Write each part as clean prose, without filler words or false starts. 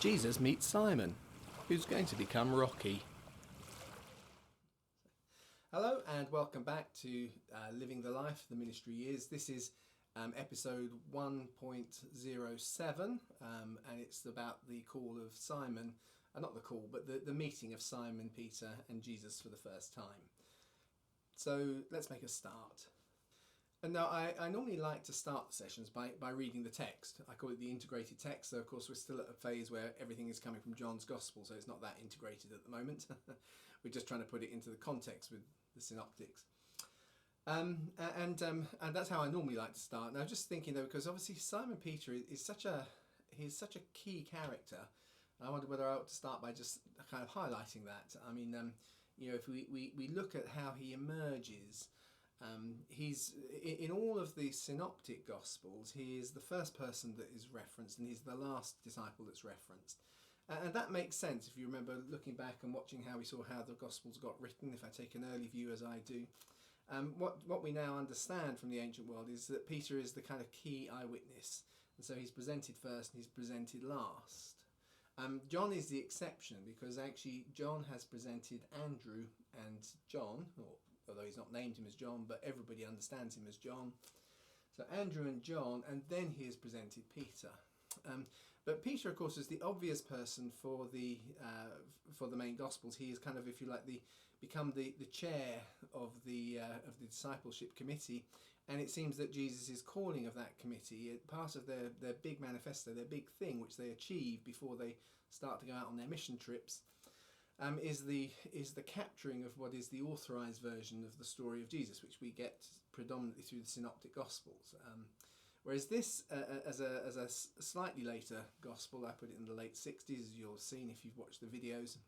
Jesus meets Simon, who's going to become Rocky. Hello and welcome back to Living the Life, the Ministry Years. This is episode 1.07 and it's about the call of Simon, not the call, but the meeting of Simon, Peter and Jesus for the first time. So let's make a start. And now I normally like to start the sessions by reading the text. I call it the integrated text, so of course we're still at a phase where everything is coming from John's Gospel, so it's not that integrated at the moment. We're just trying to put it into the context with the synoptics. And that's how I normally like to start. Now just thinking though, because obviously Simon Peter is such a key character, I wonder whether I ought to start by just kind of highlighting that. I mean, if we look at how he emerges, he's in all of the synoptic gospels, he is the first person that is referenced and he's the last disciple that's referenced. And that makes sense if you remember looking back and watching how we saw how the gospels got written, if I take an early view as I do. What we now understand from the ancient world is that Peter is the kind of key eyewitness, and so he's presented first and he's presented last. John is the exception because actually John has presented Andrew and John, although he's not named him as John, but everybody understands him as John. So Andrew and John, and then he has presented Peter. But Peter, of course, is the obvious person for the main Gospels. He is kind of, if you like, become the chair of the discipleship committee, and it seems that Jesus is calling of that committee, part of their big manifesto, their big thing, which they achieve before they start to go out on their mission trips. Is the capturing of what is the authorized version of the story of Jesus, which we get predominantly through the synoptic gospels. Whereas this, as a slightly later gospel, I put it in the late 60s, as you'll have seen if you've watched the videos.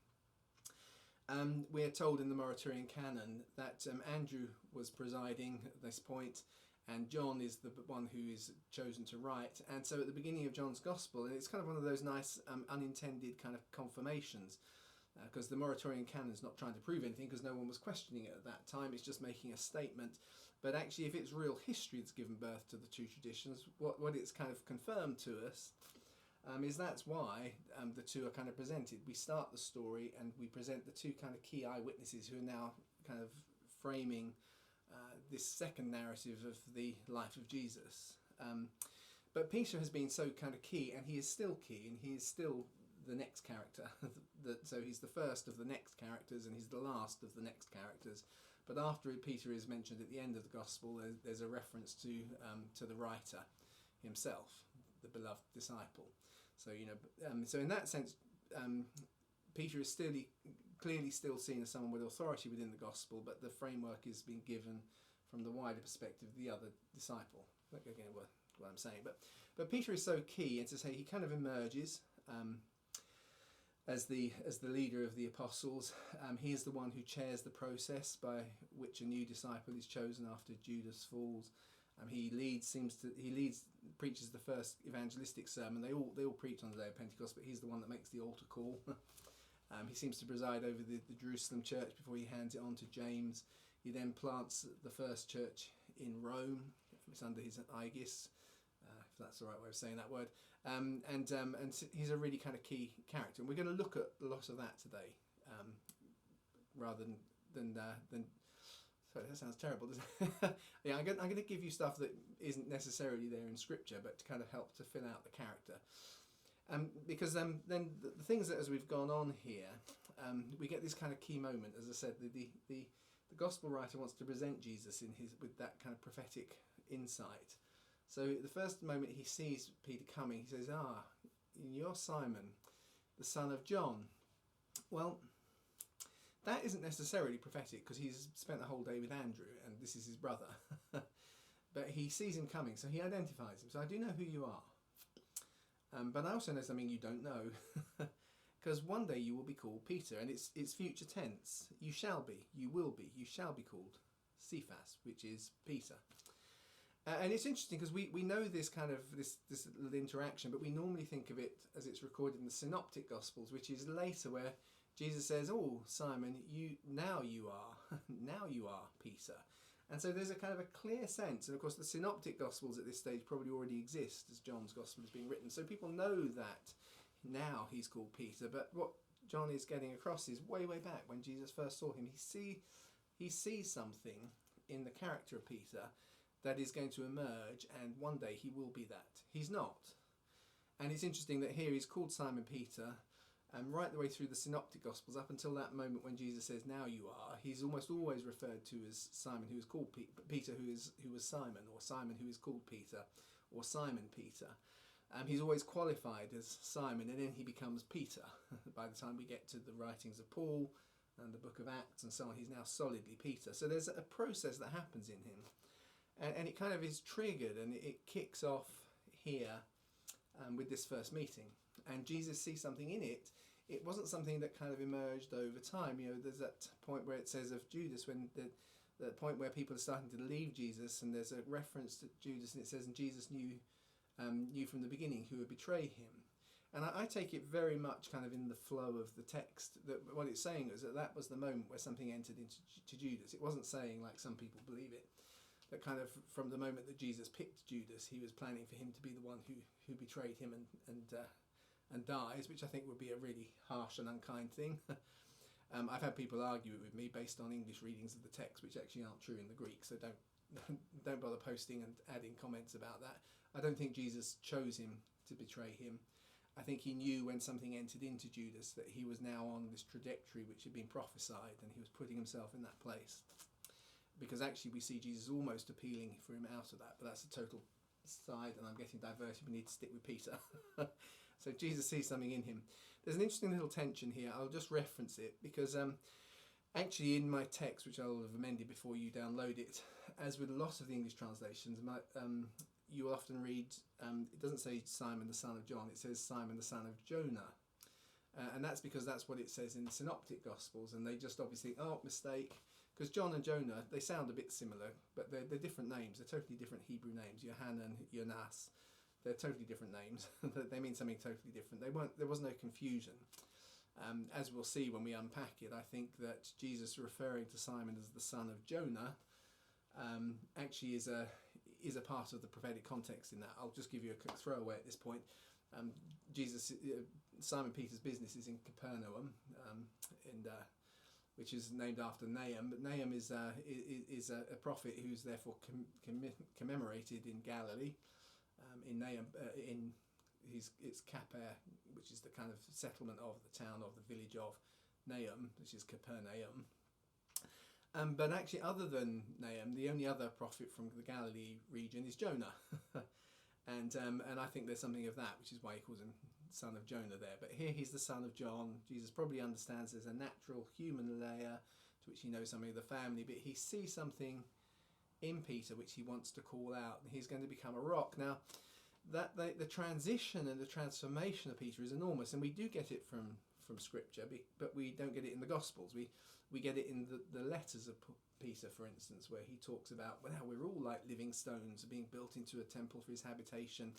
We're told in the Moratorian canon that Andrew was presiding at this point, and John is the one who is chosen to write. And so at the beginning of John's gospel, and it's kind of one of those nice unintended kind of confirmations, because the Moratorian canon is not trying to prove anything because no one was questioning it at that time, it's just making a statement. But actually if it's real history that's given birth to the two traditions, what it's kind of confirmed to us is that's why the two are kind of presented. We start the story and we present the two kind of key eyewitnesses who are now kind of framing this second narrative of the life of Jesus. But Peter has been so kind of key, and he is still key, and he is still the next character. So he's the first of the next characters and he's the last of the next characters. But after Peter is mentioned at the end of the gospel, there's a reference to the writer himself, the beloved disciple. So so in that sense, Peter is clearly still seen as someone with authority within the gospel, but the framework is being given from the wider perspective of the other disciple. Again, what I'm saying, but Peter is so key, and to say he kind of emerges as the leader of the apostles. He is the one who chairs the process by which a new disciple is chosen after Judas falls. He preaches the first evangelistic sermon. They all preach on the day of Pentecost, but he's the one that makes the altar call. He seems to preside over the Jerusalem church before he hands it on to James. He then plants the first church in Rome. It's under his aegis, if that's the right way of saying that word. And he's a really kind of key character, and we're going to look at a lot of that today, rather than sorry, that sounds terrible, doesn't it? Yeah, I'm going to give you stuff that isn't necessarily there in Scripture, but to kind of help to fill out the character. Because then the things that as we've gone on here, we get this kind of key moment. As I said, the gospel writer wants to present Jesus with that kind of prophetic insight. So the first moment he sees Peter coming, he says, you're Simon, the son of John. Well, that isn't necessarily prophetic because he's spent the whole day with Andrew and this is his brother. But he sees him coming, so he identifies him. So I do know who you are. But I also know something you don't know. Because one day you will be called Peter, and it's future tense. You shall be, you will be, you shall be called Cephas, which is Peter. And it's interesting because we know this kind of this little interaction, but we normally think of it as it's recorded in the synoptic gospels, which is later, where Jesus says, "Oh, Simon, now you are Peter." And so there's a kind of a clear sense, and of course the synoptic gospels at this stage probably already exist as John's gospel is being written, so people know that now he's called Peter. But what John is getting across is way back when Jesus first saw him, he sees something in the character of Peter that is going to emerge, and one day he will be that. He's not. And it's interesting that here he's called Simon Peter, and right the way through the Synoptic Gospels, up until that moment when Jesus says, "Now you are," he's almost always referred to as Simon, who is called Peter, who was Simon, or Simon, who is called Peter, or Simon Peter. He's always qualified as Simon, and then he becomes Peter. By the time we get to the writings of Paul and the book of Acts and so on, he's now solidly Peter. So there's a process that happens in him, and it kind of is triggered, and it kicks off here with this first meeting. And Jesus sees something in it. It wasn't something that kind of emerged over time. You know, there's that point where it says of Judas, when the point where people are starting to leave Jesus, and there's a reference to Judas, and it says, "And Jesus knew from the beginning who would betray him." And I take it very much kind of in the flow of the text, that what it's saying is that was the moment where something entered into Judas. It wasn't saying, like some people believe it, that kind of from the moment that Jesus picked Judas, he was planning for him to be the one who betrayed him and dies, which I think would be a really harsh and unkind thing. I've had people argue it with me based on English readings of the text, which actually aren't true in the Greek, so don't bother posting and adding comments about that. I don't think Jesus chose him to betray him. I think he knew when something entered into Judas that he was now on this trajectory which had been prophesied, and he was putting himself in that place. Because actually we see Jesus almost appealing for him out of that, but that's a total side, and I'm getting diverted. We need to stick with Peter. So Jesus sees something in him. There's an interesting little tension here. I'll just reference it because actually in my text, which I'll have amended before you download it, as with a lot of the English translations, you will often read, it doesn't say Simon the son of John, it says Simon the son of Jonah. And that's because that's what it says in the Synoptic Gospels, and they just obviously, mistake, because John and Jonah, they sound a bit similar, but they're different names. They're totally different Hebrew names. Yohanan, Jonas, they're totally different names. They mean something totally different. There was no confusion. As we'll see when we unpack it, I think that Jesus referring to Simon as the son of Jonah actually is a part of the prophetic context in that. I'll just give you a quick throwaway at this point. Simon Peter's business is in Capernaum, which is named after Nahum. But Nahum is a prophet who's therefore commemorated in Galilee. In Nahum, it's Caper, which is the kind of settlement of the town of the village of Nahum, which is Capernaum. But actually, other than Nahum, the only other prophet from the Galilee region is Jonah. And I think there's something of that, which is why he calls him son of Jonah there. But here he's the son of John. Jesus probably understands there's a natural human layer to which he knows something of the family, but he sees something in Peter which he wants to call out, and he's going to become a rock. Now, that the transition and the transformation of Peter is enormous, and we do get it from Scripture, but we don't get it in the Gospels. We get it in the letters of Peter, for instance, where he talks about, well, now we're all like living stones being built into a temple for his habitation.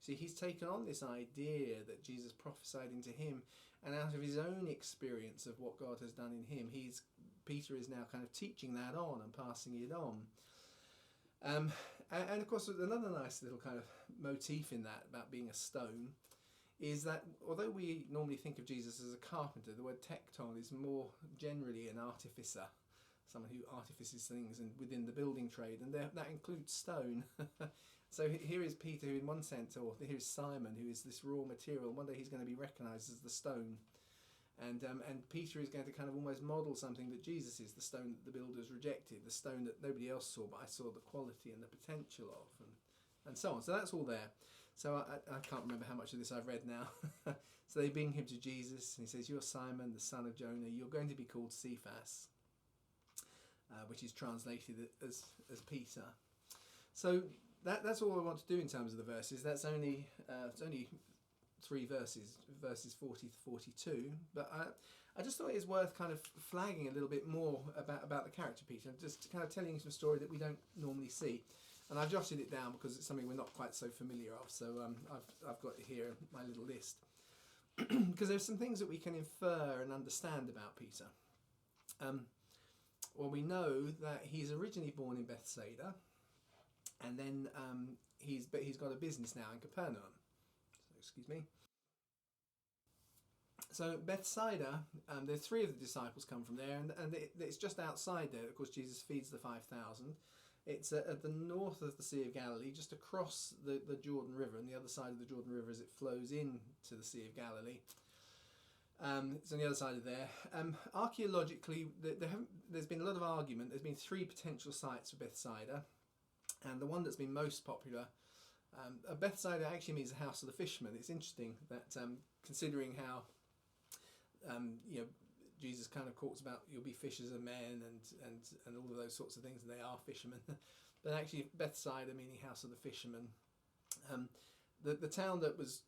See, he's taken on this idea that Jesus prophesied into him, and out of his own experience of what God has done in him, Peter is now kind of teaching that on and passing it on. And of course, another nice little kind of motif in that about being a stone is that although we normally think of Jesus as a carpenter, the word tekton is more generally an artificer, someone who artifices things and within the building trade, and that includes stone. So here is Peter, who in one sense, or here is Simon, who is this raw material. One day he's going to be recognised as the stone. And Peter is going to kind of almost model something that Jesus is, the stone that the builders rejected, the stone that nobody else saw, but I saw the quality and the potential of, and so on. So that's all there. So I can't remember how much of this I've read now. So they bring him to Jesus, and he says, "You're Simon, the son of Jonah. You're going to be called Cephas," which is translated as Peter. So that's all I want to do in terms of the verses. That's only it's only 3 verses 40 to 42, but I just thought it was worth kind of flagging a little bit more about the character Peter, just kind of telling you some story that we don't normally see. And I've jotted it down because it's something we're not quite so familiar of, so I've got here my little list. Because there's some things that we can infer and understand about Peter. Well, we know that he's originally born in Bethsaida, and then he's got a business now in Capernaum. So, excuse me. So Bethsaida, there's three of the disciples come from there, and it's just outside there. Of course, Jesus feeds the 5,000. It's at the north of the Sea of Galilee, just across the Jordan River, and the other side of the Jordan River as it flows into the Sea of Galilee. It's on the other side of there. Archaeologically, there's been a lot of argument. There's been three potential sites for Bethsaida, and the one that's been most popular, Bethsaida actually means the house of the fishermen. It's interesting that considering how Jesus kind of talks about you'll be fishers of men and all of those sorts of things, and they are fishermen. But actually, Bethsaida meaning house of the fishermen. The town that was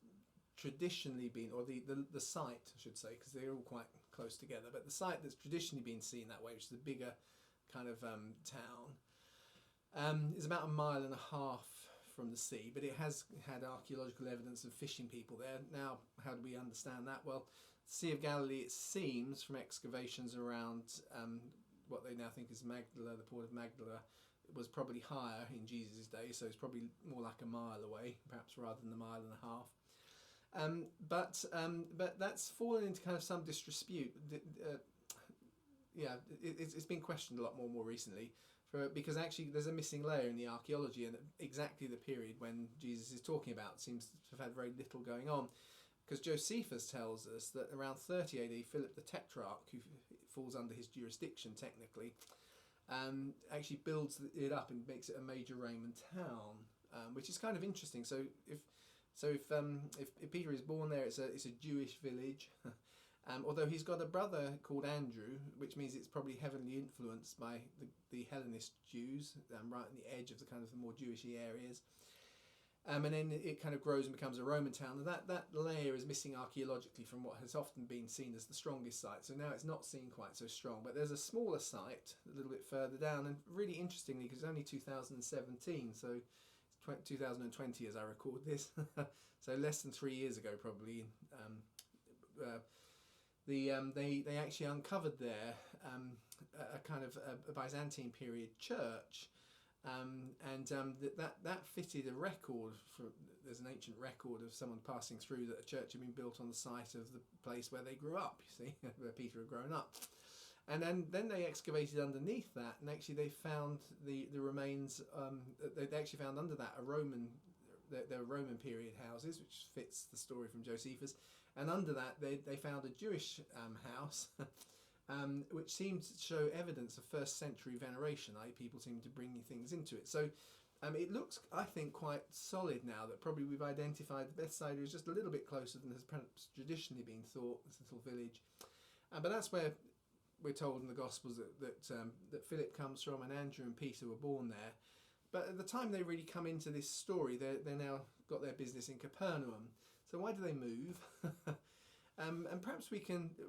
traditionally been, or the site I should say, because they're all quite close together, but the site that's traditionally been seen that way, which is the bigger kind of town, is about 1.5 miles from the sea, but it has had archaeological evidence of fishing people there. Now, how do we understand that? Well, the Sea of Galilee, it seems from excavations around what they now think is Magdala, the port of Magdala, it was probably higher in Jesus' day, so it's probably more like 1 mile away, perhaps, rather than 1.5 miles. But that's fallen into kind of some disrepute. It's been questioned a lot more recently, because actually there's a missing layer in the archaeology, and exactly the period when Jesus is talking about seems to have had very little going on. Because Josephus tells us that around 30 AD, Philip the Tetrarch, who falls under his jurisdiction technically, actually builds it up and makes it a major Roman town, which is kind of interesting. So if Peter is born there, it's a Jewish village. Although he's got a brother called Andrew, which means it's probably heavily influenced by the Hellenist Jews, right on the edge of the kind of the more Jewishy areas. And then it kind of grows and becomes a Roman town. And that layer is missing archaeologically from what has often been seen as the strongest site. So now it's not seen quite so strong. But there's a smaller site a little bit further down. And really interestingly, because it's only 2017, so 2020 as I record this, so less than 3 years ago probably, they actually uncovered there a kind of a Byzantine period church. That fitted a record for. There's an ancient record of someone passing through that a church had been built on the site of the place where they grew up. You see, where Peter had grown up, and then they excavated underneath that, and actually they found the remains. They actually found under that a Roman. There were Roman period houses, which fits the story from Josephus, and under that they found a Jewish house. Which seems to show evidence of first century veneration, i.e. people seem to bring things into it. So it looks, I think, quite solid now that probably we've identified that Bethsaida is just a little bit closer than has perhaps traditionally been thought, this little village. But that's where we're told in the Gospels that Philip comes from, and Andrew and Peter were born there. But at the time they really come into this story, they're now got their business in Capernaum. So why do they move? And perhaps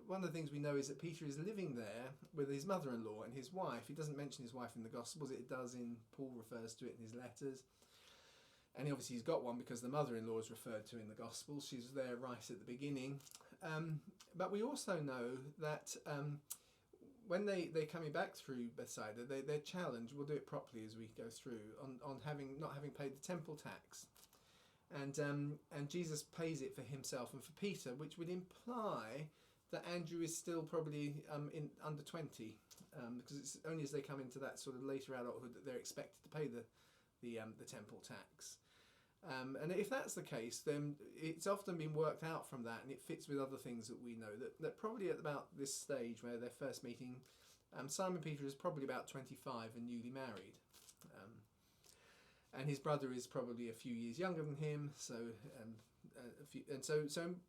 one of the things we know is that Peter is living there with his mother-in-law and his wife. He doesn't mention his wife in the Gospels, it does Paul refers to it in his letters. And obviously he's got one because the mother-in-law is referred to in the Gospels. She's there right at the beginning. But we also know that when they're coming back through Bethsaida, they're challenged, we'll do it properly as we go through, on not having paid the temple tax. And Jesus pays it for himself and for Peter, which would imply that Andrew is still probably in under 20, because it's only as they come into that sort of later adulthood that they're expected to pay the temple tax. And if that's the case, then it's often been worked out from that, and it fits with other things that we know, that probably at about this stage where they're first meeting, Simon Peter is probably about 25 and newly married. And his brother is probably a few years younger than him, so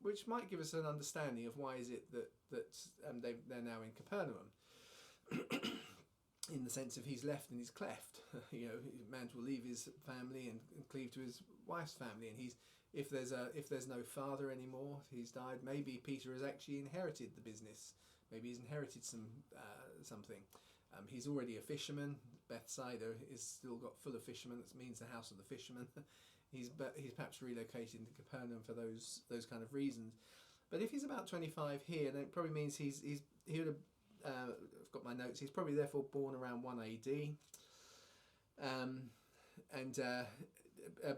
which might give us an understanding of why is it that they're now in Capernaum, in the sense of he's left and he's cleft. Man will leave his family and cleave to his wife's family, and if there's no father anymore, he's died. Maybe Peter has actually inherited the business. Maybe he's inherited something. He's already a fisherman. Bethsaida is still got full of fishermen. That means the house of the fishermen. He's perhaps relocated into Capernaum for those kind of reasons. But if he's about 25 here, then it probably means he would have. I've got my notes. He's probably therefore born around 1 AD.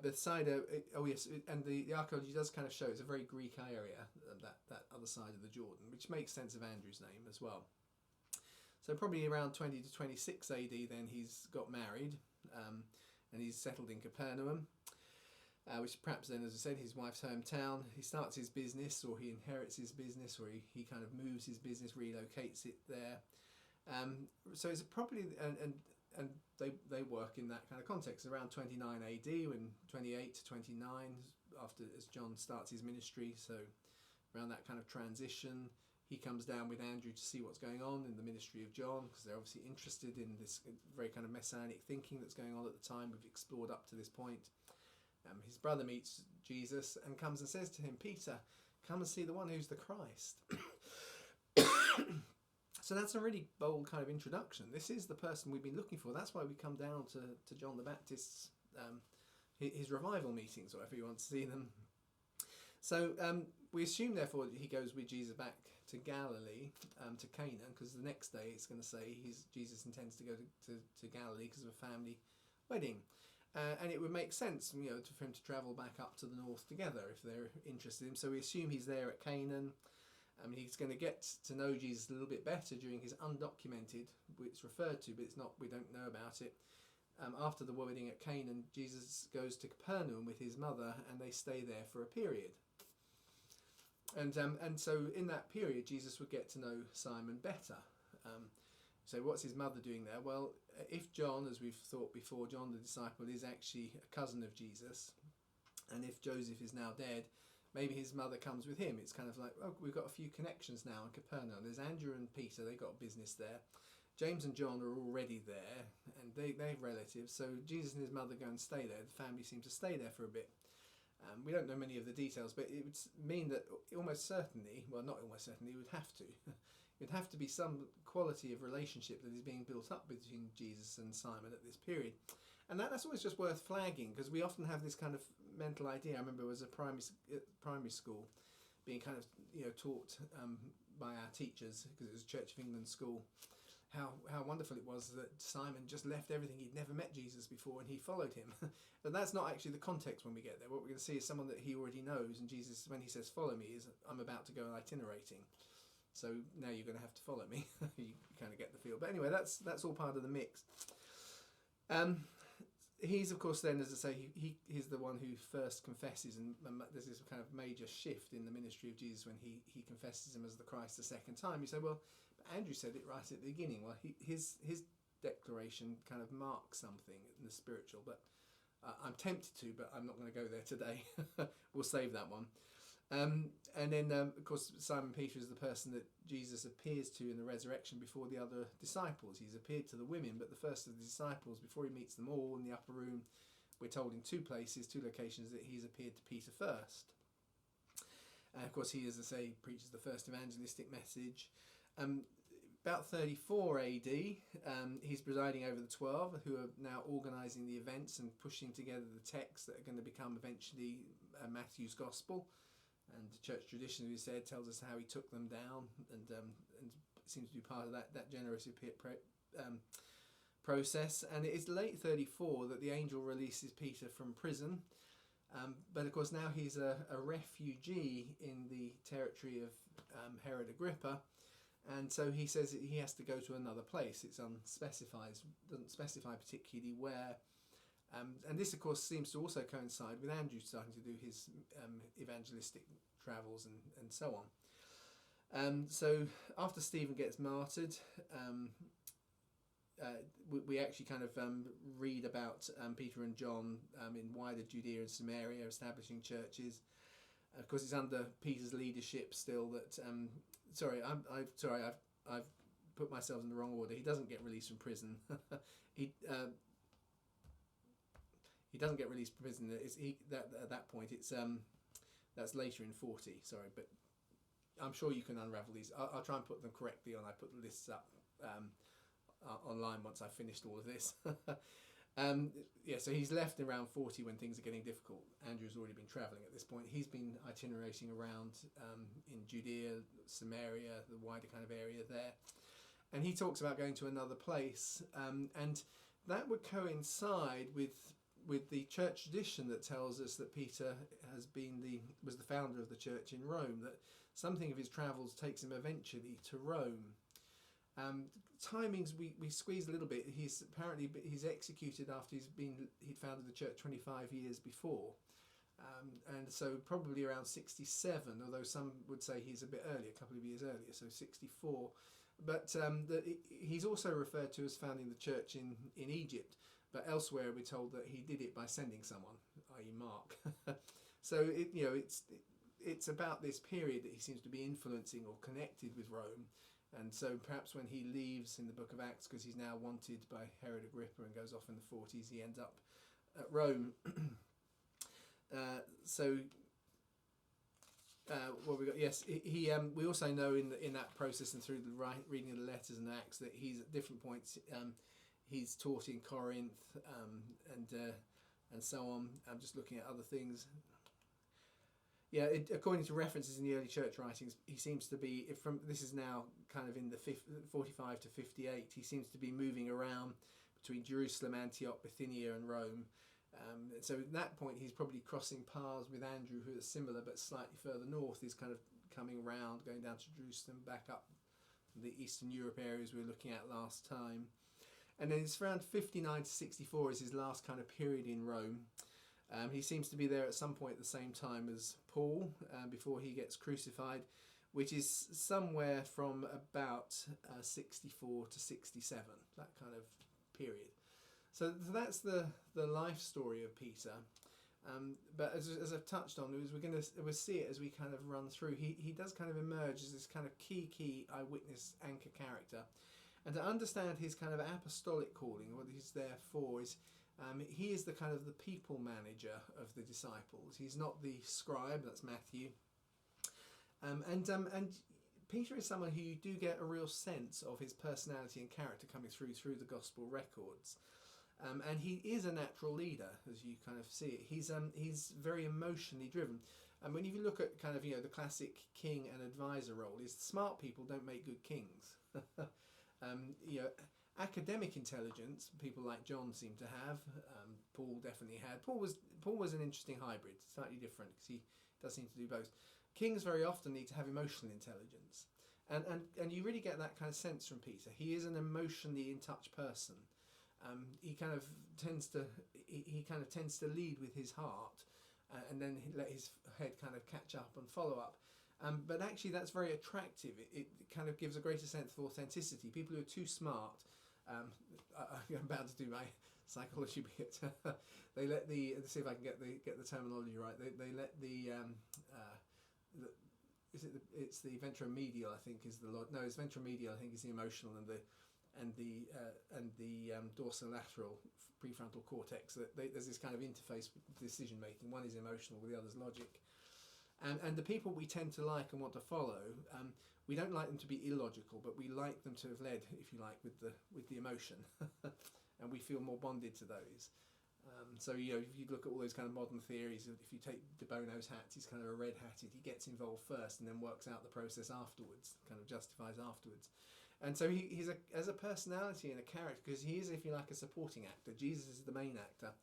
Bethsaida, oh yes, and the archaeology does kind of show it's a very Greek area, that other side of the Jordan, which makes sense of Andrew's name as well. So probably around 20 to 26 AD then he's got married, and he's settled in Capernaum, which perhaps then, as I said, his wife's hometown. He starts his business, or he inherits his business, or he kind of moves his business, relocates it there. So it's probably, and they work in that kind of context around 29 AD, when 28 to 29 after as John starts his ministry. So around that kind of transition, he comes down with Andrew to see what's going on in the ministry of John, because they're obviously interested in this very kind of messianic thinking that's going on at the time we've explored up to this point. His brother meets Jesus and comes and says to him, "Peter, come and see the one who's the Christ." So that's a really bold kind of introduction. This is the person we've been looking for. That's why we come down to John the Baptist's, his revival meetings, or if you want to see them. So we assume, therefore, that he goes with Jesus back to Galilee, to Canaan, because the next day it's going to say Jesus intends to go to Galilee because of a family wedding. And it would make sense, for him to travel back up to the north together if they're interested in him. So we assume he's there at Canaan. He's going to get to know Jesus a little bit better during his undocumented, it's referred to, but we don't know about it. After the wedding at Canaan, Jesus goes to Capernaum with his mother, and they stay there for a period. And so in that period, Jesus would get to know Simon better. So what's his mother doing there? Well, if John, as we've thought before, John the disciple is actually a cousin of Jesus, and if Joseph is now dead, maybe his mother comes with him. It's kind of like, oh, we've got a few connections now in Capernaum. There's Andrew and Peter, they got business there. James and John are already there, and they're relatives. So Jesus and his mother go and stay there. The family seem to stay there for a bit. We don't know many of the details, but it would mean that almost certainly, well, not almost certainly, it would have to. It'd have to be some quality of relationship that is being built up between Jesus and Simon at this period. And that's always just worth flagging, because we often have this kind of mental idea. I remember it was a primary school being kind of taught by our teachers, because it was a Church of England school, how wonderful it was that Simon just left everything. He'd never met Jesus before and he followed him. But that's not actually the context when we get there. What we're going to see is someone that he already knows, and Jesus, when he says follow me, is I'm about to go itinerating. So now you're going to have to follow me. You kind of get the feel. But anyway, that's all part of the mix. He's, of course, then, as I say, he's the one who first confesses, and there's this kind of major shift in the ministry of Jesus when he confesses him as the Christ the second time. You say, well, but Andrew said it right at the beginning. Well, his declaration kind of marks something in the spiritual, but I'm tempted to, but I'm not going to go there today. We'll save that one. And then, of course, Simon Peter is the person that Jesus appears to in the resurrection before the other disciples. He's appeared to the women, but the first of the disciples, before he meets them all in the upper room, we're told in two locations, that he's appeared to Peter first. And of course, he, as I say, preaches the first evangelistic message. About 34 AD, he's presiding over the 12, who are now organising the events and pushing together the texts that are going to become eventually Matthew's Gospel. And the church tradition, as we said, tells us how he took them down, and seems to be part of that generous process. And it is late 34 that the angel releases Peter from prison. But of course now he's a refugee in the territory of Herod Agrippa, and so he says that he has to go to another place. It's unspecified, doesn't specify particularly where. And this, of course, seems to also coincide with Andrew starting to do his evangelistic travels and so on. So after Stephen gets martyred, we actually kind of read about Peter and John in wider Judea and Samaria establishing churches. Of course, it's under Peter's leadership still that. I've put myself in the wrong order. He doesn't get released from prison. He doesn't get released from prison. At that point, it's that's later in 40. Sorry, but I'm sure you can unravel these. I'll try and put them correctly on. I put the lists up online once I've finished all of this. So he's left around 40 when things are getting difficult. Andrew's already been travelling at this point. He's been itinerating around in Judea, Samaria, the wider kind of area there. And he talks about going to another place. And that would coincide with with the church tradition that tells us that Peter was the founder of the church in Rome, that something of his travels takes him eventually to Rome. Timings we squeeze a little bit. He's executed after he'd founded the church 25 years before, and so probably around 67. Although some would say he's a bit earlier, a couple of years earlier, so 64. But he's also referred to as founding the church in Egypt. But elsewhere we're told that he did it by sending someone, i.e. Mark. So it's about this period that he seems to be influencing or connected with Rome. And so perhaps when he leaves in the book of Acts, because he's now wanted by Herod Agrippa and goes off in the 40s, he ends up at Rome. What we got? Yes, he. We also know in that process and through the reading of the letters and Acts that he's at different points. He's taught in Corinth and so on. I'm just looking at other things. Yeah, according to references in the early church writings, he seems to be, this is now kind of in the 45 to 58, he seems to be moving around between Jerusalem, Antioch, Bithynia and Rome. So at that point he's probably crossing paths with Andrew, who is similar but slightly further north. He's kind of coming around, going down to Jerusalem, back up the Eastern Europe areas we were looking at last time. And then it's around 59 to 64 is his last kind of period in Rome. He seems to be there at some point at the same time as Paul, before he gets crucified, which is somewhere from about 64 to 67, that kind of period. So that's the life story of Peter. But as I've touched on, we'll see it as we kind of run through. He does kind of emerge as this kind of key eyewitness anchor character. And to understand his kind of apostolic calling, what he's there for, is he is the kind of the people manager of the disciples. He's not the scribe, that's Matthew. And Peter is someone who you do get a real sense of his personality and character coming through the gospel records. And he is a natural leader, as you kind of see it. He's very emotionally driven. And when you look at kind of, the classic king and advisor role, is smart people don't make good kings. Academic intelligence, people like John seem to have. Paul definitely had. Paul was an interesting hybrid, slightly different, because he does seem to do both. Kings very often need to have emotional intelligence, and you really get that kind of sense from Peter. He is an emotionally in touch person. He kind of tends to lead with his heart, and then let his head kind of catch up and follow up. But actually that's very attractive. It kind of gives a greater sense of authenticity. People who are too smart, I'm about to do my psychology bit. They let let's see if I can get the terminology right. They let it's the ventromedial, I think, is the it's ventromedial, I think, is the emotional, and the dorsolateral prefrontal cortex. There's this kind of interface with decision making. One is emotional, the other's logic. And the people we tend to like and want to follow, we don't like them to be illogical, but we like them to have led, if you like, with the emotion, and we feel more bonded to those. So if you look at all those kind of modern theories, if you take De Bono's hat, he's kind of a red-hatted. He gets involved first and then works out the process afterwards, kind of justifies afterwards. And so he's as a personality and a character, because he is, if you like, a supporting actor. Jesus is the main actor.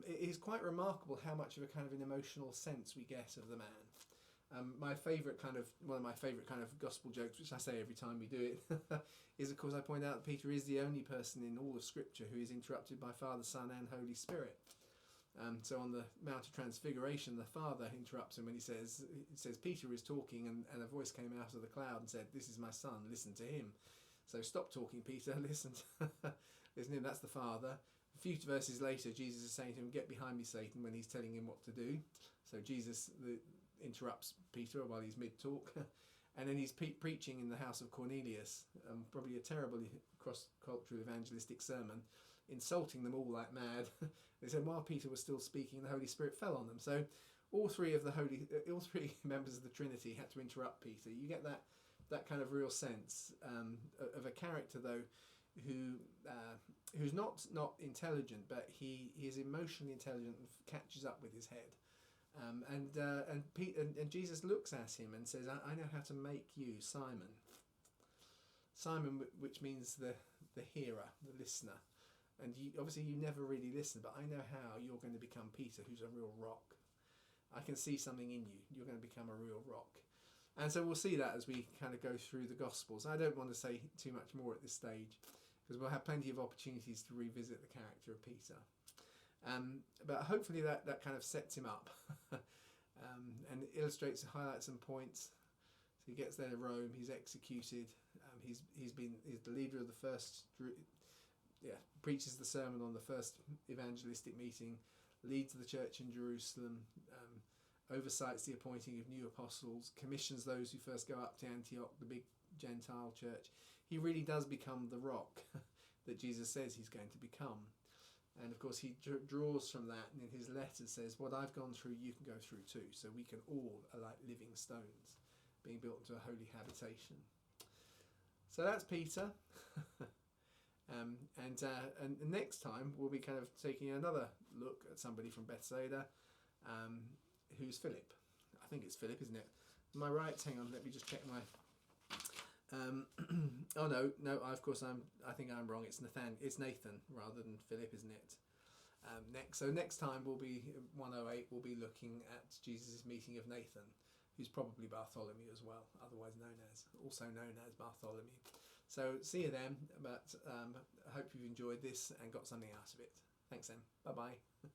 It is quite remarkable how much of a kind of an emotional sense we get of the man. One of my favourite kind of gospel jokes, which I say every time we do it, is of course I point out that Peter is the only person in all of Scripture who is interrupted by Father, Son and Holy Spirit. So on the Mount of Transfiguration, the Father interrupts him when it says Peter is talking, and a voice came out of the cloud and said, "This is my son, listen to him." So stop talking, Peter, listen to him. That's the Father. A few verses later, Jesus is saying to him, "Get behind me, Satan," when he's telling him what to do. So Jesus interrupts Peter while he's mid-talk. And then he's preaching in the house of Cornelius, probably a terribly cross-cultural evangelistic sermon, insulting them all like mad. They said while Peter was still speaking, the Holy Spirit fell on them. So all three members of the Trinity had to interrupt Peter. You get that kind of real sense of a character, though, who's not intelligent, but he is emotionally intelligent and catches up with his head. And Jesus looks at him and says, I know how to make you Simon. Simon, which means the hearer, the listener. And obviously you never really listen, but I know how you're going to become Peter, who's a real rock. I can see something in you. You're going to become a real rock. And so we'll see that as we kind of go through the Gospels. I don't want to say too much more at this stage, because we'll have plenty of opportunities to revisit the character of Peter. But hopefully that kind of sets him up and illustrates and highlights some points. So he gets there to Rome, he's executed, he's the leader of the first, preaches the sermon on the first evangelistic meeting, leads the church in Jerusalem, oversights the appointing of new apostles, commissions those who first go up to Antioch, the big Gentile church. He really does become the rock that Jesus says he's going to become. And of course he draws from that, and in his letter says, what I've gone through you can go through too, so we can all are like living stones being built into a holy habitation. So that's Peter. And next time we'll be kind of taking another look at somebody from Bethsaida, who's Philip. I think it's Philip, isn't it? Am I right? Hang on, let me just check my... oh no, I think I'm wrong. It's Nathan rather than Philip, isn't it? Next time we'll be 108. We'll be looking at Jesus' meeting of Nathan, who's probably Bartholomew as well, also known as Bartholomew. So see you then. But I hope you've enjoyed this and got something out of it. Thanks then. Bye bye.